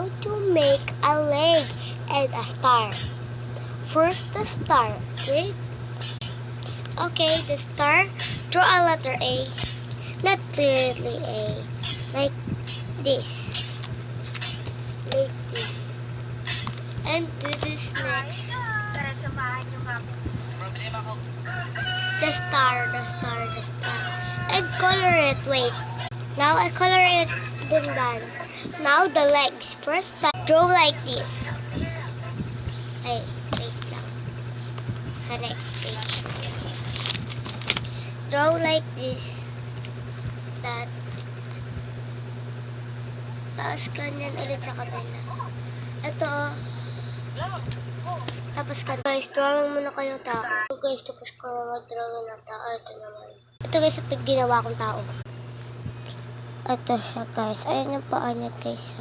how to make a leg and a star. First, the star. Wait. Okay, the star. Draw a letter A. Not clearly A. Like this. Like this. And do this next. Para samahan nyo nga po. Problema ko. The star. And color it. Wait. Now I color it. Done. Now the legs. First, draw like this. Hey, wait lang. Sa next page. Draw like this. That. Tapos ganyan ulit sa kabila. Ito. Tapos guys, drawing muna kayo tao. So guys, tapos ko na mag-drawing na tao. Ito naman. Ito guys, ito ginawa kong tao. Ito siya guys. Ayan yung paa niya guys.